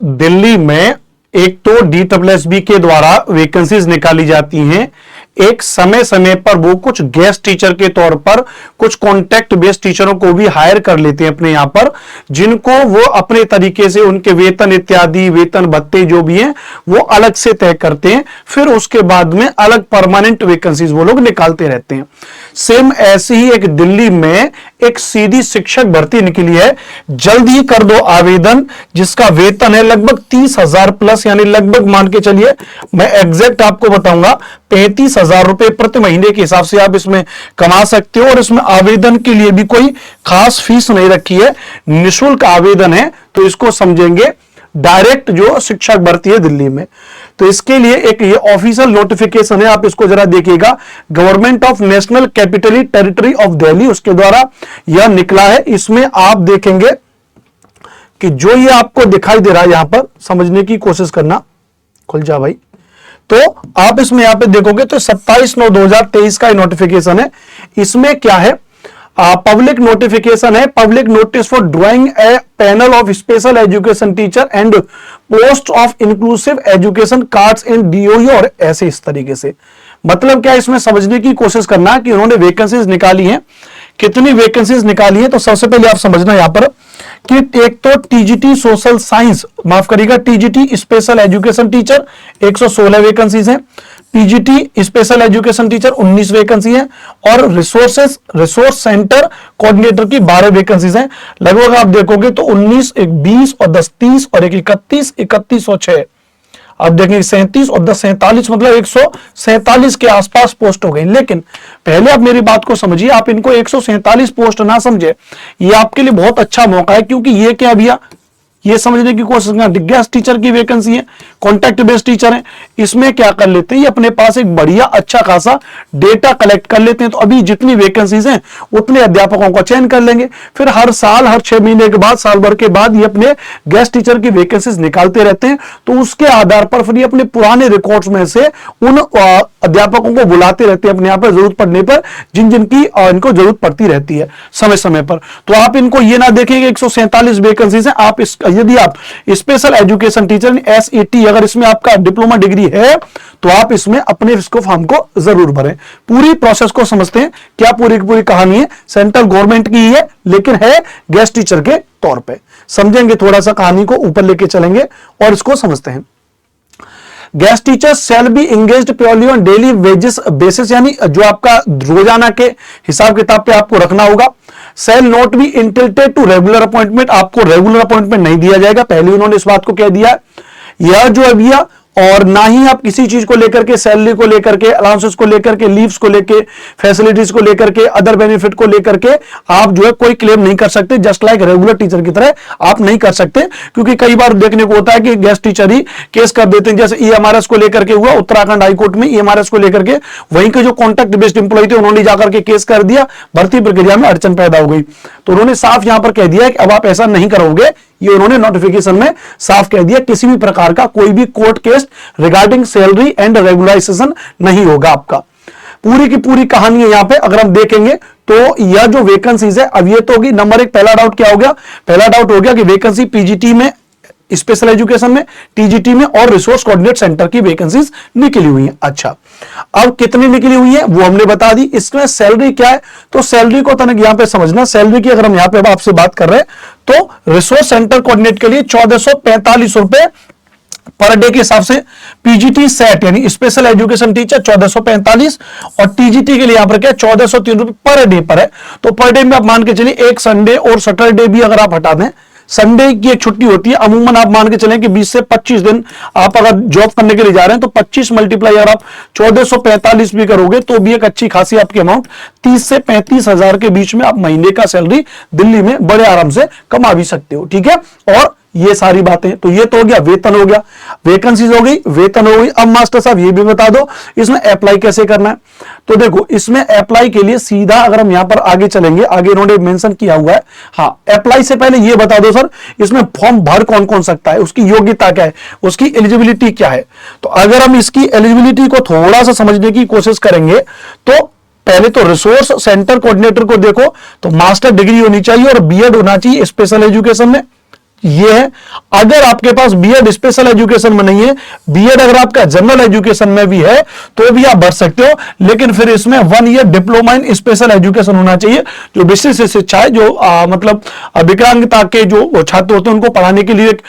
दिल्ली में एक तो DSSB के द्वारा वैकेंसीज निकाली जाती हैं, एक समय समय पर वो कुछ गेस्ट टीचर के तौर पर कुछ कॉन्ट्रैक्ट बेस्ड टीचरों को भी हायर कर लेते हैं अपने यहां पर, जिनको वो अपने तरीके से उनके वेतन इत्यादि वेतन भत्ते जो भी हैं वो अलग से तय करते हैं। फिर उसके बाद में अलग परमानेंट वैकेंसीज वो लोग निकालते रहते हैं। सेम ऐसे ही एक दिल्ली में एक सीधी शिक्षक भर्ती निकली है, जल्दी कर दो आवेदन, जिसका वेतन है लगभग 30,000 प्लस, यानी लगभग मान के चलिए मैं एग्जैक्ट आपको बताऊंगा 35,000 रुपए प्रति महीने के हिसाब से आप इसमें कमा सकते हो। और इसमें आवेदन के लिए भी कोई खास फीस नहीं रखी है, निःशुल्क आवेदन है। तो इसको समझेंगे डायरेक्ट जो शिक्षक भर्ती है दिल्ली में। तो इसके लिए एक ये ऑफिशियल नोटिफिकेशन है, आप इसको जरा देखिएगा, government of national capital territory of Delhi उसके द्वारा यह निकला है। इसमें आप देखेंगे कि जो ये आपको दिखाई दे रहा है, यहां पर समझने की कोशिश करना, खुल जा भाई। तो आप इसमें यहां पे देखोगे तो 27/9/2023 का नोटिफिकेशन है। इसमें क्या है, पब्लिक नोटिफिकेशन है, public notice for drawing A panel of special education teacher and post of inclusive education cards in DOE और ऐसे इस तरीके से। मतलब क्या, इसमें समझने की कोशिश करना कि उन्होंने वैकेंसीज निकाली हैं, कितनी वैकेंसीज निकाली है। तो सबसे पहले आप समझना यहां पर कि एक तो TGT सोशल साइंस, माफ करिएगा TGT special education teacher 116 vacancies हैं, PGT special education teacher 19 vacancy है, और रिसोर्स सेंटर कोऑर्डिनेटर की 12 वैकेंसीज हैं। लगभग आप देखोगे तो 19, एक 20 और 10 30 और एक 31 और 6 आप देखेंगे 37 और 10 47, मतलब 147 के आसपास पोस्ट हो गई। लेकिन पहले आप मेरी बात को समझिए, आप इनको 147 पोस्ट ना समझे, ये आपके लिए बहुत अच्छा मौका है, क्योंकि ये क्या भैया, ये समझने की कोशिश करना, गेस्ट टीचर की वैकेंसी है, कॉन्ट्रैक्ट बेस्ड टीचर है। इसमें क्या कर लेते हैं, ये अपने पास एक बढ़िया अच्छा खासा डेटा कलेक्ट कर लेते हैं। तो अभी जितनी वैकेंसीज हैं उतने अध्यापकों का चयन कर लेंगे, फिर हर साल हर 6 महीने के बाद, साल भर के बाद ये अपने गेस्ट टीचर की वैकेंसीज निकालते रहते हैं। तो उसके आधार पर फिर ये अपने पुराने रिकॉर्ड्स में से उन अध्यापकों को बुलाते रहते हैं अपने यहाँ पर जरूरत पड़ने पर, जिन जिनकी इनको जरूरत पड़ती रहती है समय समय पर। तो आप इनको ये ना देखेंगे 147 वैकेंसीज हैं। आप यदि आप स्पेशल एजुकेशन टीचर SET अगर इसमें आपका डिप्लोमा डिग्री है तो आप इसमें अपने इसको फॉर्म को जरूर भरें। पूरी प्रोसेस को समझते हैं, क्या पूरी की पूरी कहानी है, सेंट्रल गवर्नमेंट की है लेकिन है गेस्ट टीचर के तौर पे। समझेंगे, थोड़ा सा कहानी को ऊपर लेके चलेंगे और इसको समझते हैं। Guest teacher shall be engaged purely on daily wages basis, यानी जो आपका रोजाना के हिसाब किताब पे आपको रखना होगा। Shall not be entitled to regular appointment, आपको रेगुलर अपॉइंटमेंट नहीं दिया जाएगा, पहले उन्होंने इस बात को कह दिया। यह जो है भैया, और ना ही आप किसी चीज को लेकर के, सैलरी को लेकर के, अलाउंसेस को लेकर के, लीव्स को लेकर, फैसिलिटीज को लेकर के, अदर बेनिफिट को लेकर के आप जो है कोई क्लेम नहीं कर सकते। जस्ट लाइक रेगुलर टीचर की तरह आप नहीं कर सकते, क्योंकि कई बार देखने को होता है कि गेस्ट टीचर ही केस कर देते हैं। जैसे EMRS को लेकर के हुआ उत्तराखंड हाईकोर्ट में, EMRS को लेकर के वहीं के जो कॉन्ट्रैक्ट बेस्ड एम्प्लॉय थे उन्होंने जाकर के केस कर दिया, भर्ती प्रक्रिया में अड़चन पैदा हो गई। तो उन्होंने साफ यहां पर कह दिया कि अब आप ऐसा नहीं करोगे, ये उन्होंने नोटिफिकेशन में साफ कह दिया, किसी भी प्रकार का कोई भी court case regarding salary and regularization नहीं होगा आपका। पूरी की पूरी कहानी है यहां पे अगर हम देखेंगे तो यह जो वैकेंसीज है, अब ये तो होगी नंबर 1। पहला डाउट क्या हो गया, पहला डाउट हो गया कि वैकेंसी PGT में, स्पेशल एजुकेशन में, TGT में और रिसोर्स कोऑर्डिनेट सेंटर की वैकेंसीज निकली हुई है। अच्छा, अब कितनी निकली हुई है वो हमने बता दी। इसमें सैलरी क्या है, तो सैलरी को तनिक यहां पे समझना। सैलरी की अगर हम यहां पे आपसे बात कर रहे हैं तो रिसोर्स सेंटर कोऑर्डिनेट के लिए 1445 रुपए पर डे के हिसाब से, PGT सेट यानी स्पेशल एजुकेशन टीचर 1445, और TGT के लिए यहां पर क्या 1403 रुपए पर डे पर है। तो पर डे में आप मान के चलिए एक संडे और सैटरडे भी अगर आप हटा दें, संडे की एक छुट्टी होती है, अमूमन आप मान के चलें कि 20 से 25 दिन आप अगर जॉब करने के लिए जा रहे हैं तो 25 मल्टीप्लाई अगर आप 1445 भी करोगे तो भी एक अच्छी खासी आपकी अमाउंट 30 से 35 हजार के बीच में आप महीने का सैलरी दिल्ली में बड़े आराम से कमा भी सकते हो। ठीक है, और ये सारी बातें, तो ये तो हो गया, वेतन हो गया, वैकेंसीज हो गई, वेतन हो गई। अब मास्टर साहब ये भी बता दो इसमें अप्लाई कैसे करना है। तो देखो, इसमें अप्लाई के लिए सीधा अगर हम यहां पर आगे चलेंगे, आगे इन्होंने मेंशन किया हुआ है। हाँ, अप्लाई से पहले ये बता दो सर, इसमें फॉर्म भर कौन कौन सकता है, उसकी योग्यता क्या है, उसकी एलिजिबिलिटी क्या है। तो अगर हम इसकी एलिजिबिलिटी को थोड़ा सा समझने की कोशिश करेंगे तो पहले तो रिसोर्स सेंटर कोऑर्डिनेटर को देखो तो मास्टर डिग्री होनी चाहिए और B.Ed होना चाहिए स्पेशल एजुकेशन में। ये है। अगर आपके पास बीएड स्पेशल एजुकेशन में नहीं है, बीएड अगर आपका जनरल एजुकेशन में भी है तो भी आप भर सकते हो, लेकिन फिर इसमें 1 year diploma in special education होना चाहिए। जो विशिष्ट शिक्षा है, जो मतलब विकलांगता के जो छात्र होते हैं उनको पढ़ाने के लिए एक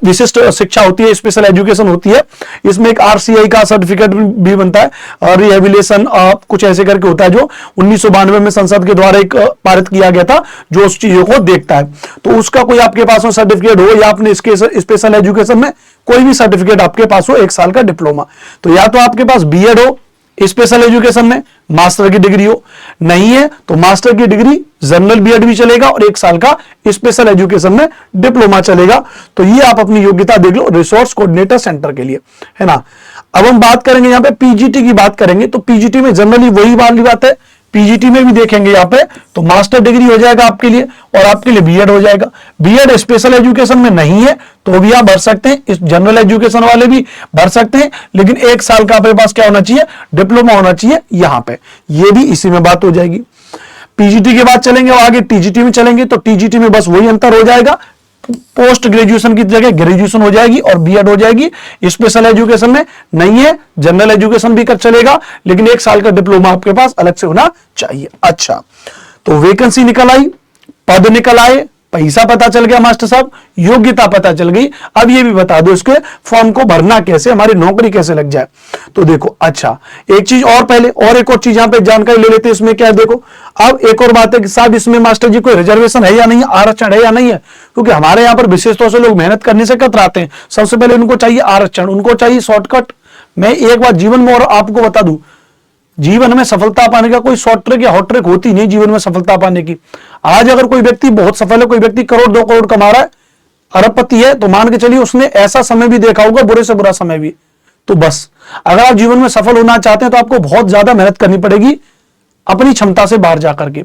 विशिष्ट शिक्षा होती है, स्पेशल एजुकेशन होती है। इसमें एक आरसीआई का सर्टिफिकेट भी बनता है, रिहेबिलिटेशन कुछ ऐसे करके होता है, जो 1992 में संसद के द्वारा एक पारित किया गया था, जो उस चीजों को देखता है। तो उसका कोई आपके पास सर्टिफिकेट हो, या आपने इसके स्पेशल एजुकेशन में कोई भी सर्टिफिकेट आपके पास हो, 1 साल का डिप्लोमा, तो या तो आपके पास बीएड हो स्पेशल एजुकेशन में, मास्टर की डिग्री हो, नहीं है तो मास्टर की डिग्री, जनरल बीएड भी चलेगा, और 1 साल का स्पेशल एजुकेशन में डिप्लोमा चलेगा। तो ये आप अपनी योग्यता देख लो रिसोर्स कोऑर्डिनेटर सेंटर के लिए, है ना। अब हम बात करेंगे यहाँ पे पीजीटी की बात करेंगे, तो पीजीटी में जनरली वही वाली बात है, पीजीटी में भी देखेंगे यहाँ पे तो मास्टर डिग्री हो जाएगा आपके लिए, और आपके लिए बीएड हो जाएगा। बीएड स्पेशल एजुकेशन में नहीं है तो भी आप भर सकते हैं, इस जनरल एजुकेशन वाले भी भर सकते हैं, लेकिन 1 साल का आपके पास क्या होना चाहिए, डिप्लोमा होना चाहिए यहाँ पे। ये भी इसी में बात हो जाएगी। पीजीटी के बाद चलेंगे और आगे टीजीटी में चलेंगे, तो टीजीटी में बस वही अंतर हो जाएगा, पोस्ट ग्रेजुएशन की जगह ग्रेजुएशन हो जाएगी और बीएड हो जाएगी। स्पेशल एजुकेशन में नहीं है, जनरल एजुकेशन भी कर चलेगा, लेकिन 1 साल का डिप्लोमा आपके पास अलग से होना चाहिए। अच्छा, तो वैकेंसी निकल आई, पद निकल आए, पैसा पता चल गया मास्टर साहब, योग्यता पता चल गई। अब ये भी बता दो इसके फॉर्म को भरना कैसे, हमारी नौकरी कैसे लग जाए। तो देखो, अच्छा एक चीज और पहले, और एक और चीज यहां पे जानकारी ले लेते हैं। इसमें क्या है, देखो अब एक और बात है कि साहब इसमें मास्टर जी कोई रिजर्वेशन है या नहीं है, आरक्षण है या नहीं है, क्योंकि हमारे यहाँ पर विशेष तौर से लोग मेहनत करने से कतराते हैं। सबसे पहले उनको चाहिए आरक्षण, उनको चाहिए शॉर्टकट। मैं एक बात जीवन में और आपको बता दूं, जीवन में सफलता पाने का कोई शॉर्ट ट्रिक या हॉट ट्रिक होती नहीं जीवन में सफलता पाने की। आज अगर कोई व्यक्ति बहुत सफल है, कोई व्यक्ति करोड़ 2 करोड़ कमा रहा है, अरबपति है, तो मान के चलिए उसने ऐसा समय भी देखा होगा, बुरे से बुरा समय भी। तो बस अगर आप जीवन में सफल होना चाहते हैं तो आपको बहुत ज्यादा मेहनत करनी पड़ेगी अपनी क्षमता से बाहर जाकर के।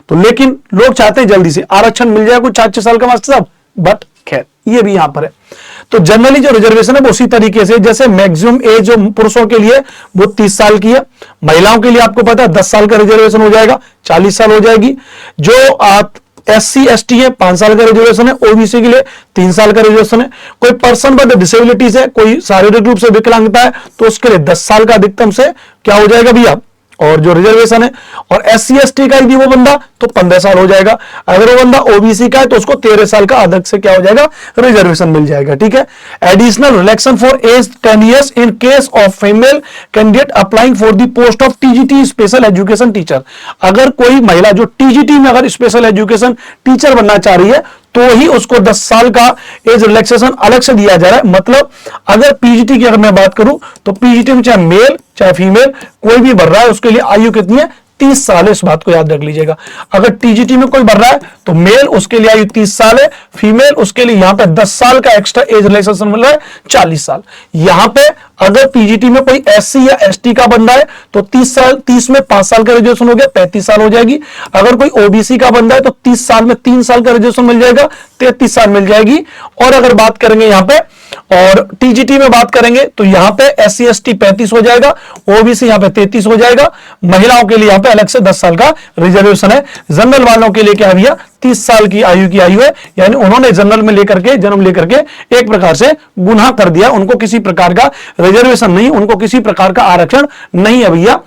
तो लेकिन लोग चाहते हैं जल्दी से आरक्षण मिल जाए कुछ 4-6 साल का मास्टर साहब, बट खैर ये भी यहां पर है। तो जनरली जो रिजर्वेशन है वो उसी तरीके से, जैसे मैक्सिमम एज जो पुरुषों के लिए वो 30 साल की है, महिलाओं के लिए आपको पता है 10 साल का रिजर्वेशन हो जाएगा, 40 साल हो जाएगी। जो SC ST है 5 साल का रिजर्वेशन है, ओबीसी के लिए 3 साल का रिजर्वेशन है। कोई पर्सन विद डिसेबिलिटीज है, कोई शारीरिक रूप से विकलांगता है, तो उसके लिए 10 साल का अधिकतम से क्या हो जाएगा भैया, और जो रिजर्वेशन है। और SC ST का यदि वो बंदा तो 15 साल हो जाएगा। अगर वो बंदा ओबीसी का है तो उसको 13 साल का अलग से क्या हो जाएगा, रिजर्वेशन मिल जाएगा। ठीक है। Additional relaxation for age 10 years in case of female candidate applying for the post of TGT special education teacher. अगर कोई महिला जो टीजीटी में अगर स्पेशल एजुकेशन टीचर बनना चाह रही है तो ही उसको 10 साल का एज रिलैक्सेशन अलग से दिया जा रहा है। मतलब अगर पीजीटी की अगर मैं बात करूं तो पीजीटी में चाहे मेल चाहे फीमेल कोई भी भर रहा है, उसके लिए आयु कितनी है, 30 साल है। इस बात को याद रख लीजिएगा। अगर टीजीटी में कोई भर रहा है तो मेल उसके लिए आयु 30 साल है, फीमेल उसके लिए यहां पे 10 साल का एक्स्ट्रा एज रिलैक्सेशन मिल रहा है, 40 साल। यहां पे अगर पीजीटी में कोई एससी या एसटी का बंदा है तो 30 साल, 30 में 5 साल का रिजर्वेशन हो गया, 35 साल हो जाएगी। अगर कोई ओबीसी का बंदा है तो 30 साल में 3 साल का रिजर्वेशन मिल जाएगा, 33 साल मिल जाएगी। और अगर बात करेंगे यहां पे और टीजीटी में बात करेंगे तो यहां पे एससी एसटी 35 हो जाएगा, ओबीसी यहां पे 33 हो जाएगा। महिलाओं के लिए यहां पे अलग से 10 साल का रिजर्वेशन है। जनरल वालों के लिए क्या भैया, 30 साल की आयु है, यानी उन्होंने जनरल में लेकर के जन्म लेकर के एक प्रकार से गुनाह कर दिया। उनको किसी प्रकार का रिजर्वेशन नहीं, उनको किसी प्रकार का आरक्षण नहीं है भैया।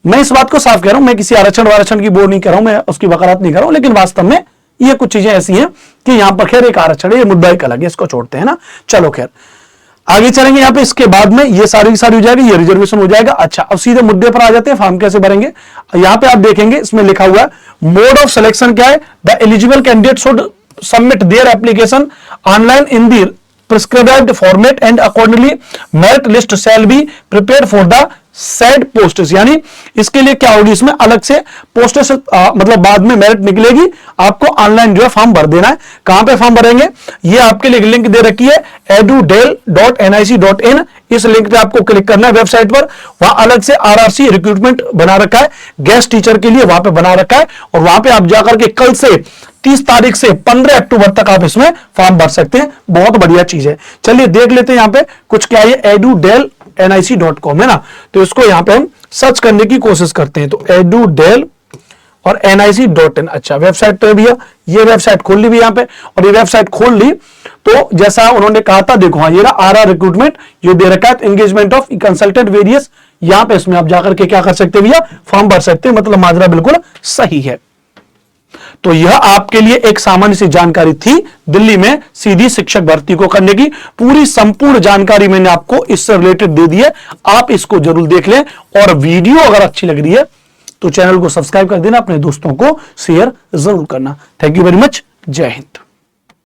मैं इस बात को साफ कह रहा हूं, मैं किसी आरक्षण वारक्षण की बोल नहीं कर रहा हूं, मैं उसकी वकालत नहीं कर रहा हूं, लेकिन वास्तव में ये कुछ चीजें ऐसी हैं कि यहां पर खैर एक आरक्षण है, ये मुद्दा एक अलग है, इसको छोड़ते हैं ना। चलो खैर आगे चलेंगे। यहां पे इसके बाद में ये सारी की सारी हो जाएगी, ये रिजर्वेशन हो जाएगा। अच्छा, अब सीधे मुद्दे पर आ जाते हैं, फॉर्म कैसे भरेंगे। यहां पे आप देखेंगे इसमें लिखा हुआ है मोड ऑफ सिलेक्शन क्या है, the eligible candidate should submit their application online in the prescribed format and accordingly merit list shall be prepared for the said posts। यानी इसके लिए क्या होगी, इसमें अलग से पोस्ट से मतलब बाद में मेरिट निकलेगी, आपको ऑनलाइन जो है फॉर्म भर देना है। कहां पे फॉर्म भरेंगे, ये आपके लिए लिंक दे रखी है edudel.nic.in। इस लिंक पे आपको क्लिक करना है वेबसाइट पर, वहां अलग से आरआरसी रिक्रूटमेंट बना रखा है, गेस्ट टीचर के लिए वहां पे बना रखा है। और वहां पे आप जाकर के कल से 30 तारीख से 15 अक्टूबर तक आप इसमें फॉर्म भर सकते हैं। बहुत बढ़िया चीज है। चलिए देख लेते हैं यहां पे कुछ क्या है, edudel.nic.com है ना। तो इसको यहां पे हम सर्च करने की कोशिश करते हैं। तो edudel और nic.in। अच्छा, वेबसाइट तो है भैया, ये वेबसाइट खोल ली भी यहां पे, और ये वेबसाइट खोल ली तो जैसा उन्होंने कहा था, देखो हाँ, ये ना आरआर रिक्रूटमेंट ये दे रखा है, एंगेजमेंट ऑफ कंसल्टेंट वेरियस, यहां पे इसमें आप जाकर के क्या कर सकते हैं भैया, फॉर्म भर सकते हैं, मतलब माजरा बिल्कुल सही है। तो यह आपके लिए एक सामान्य सी जानकारी थी दिल्ली में सीधी शिक्षक भर्ती को करने की। पूरी संपूर्ण जानकारी मैंने आपको इससे रिलेटेड दे दी है, आप इसको जरूर देख लें, और वीडियो अगर अच्छी लग रही है तो चैनल को सब्सक्राइब कर देना, अपने दोस्तों को शेयर जरूर करना। थैंक यू वेरी मच, जय हिंद।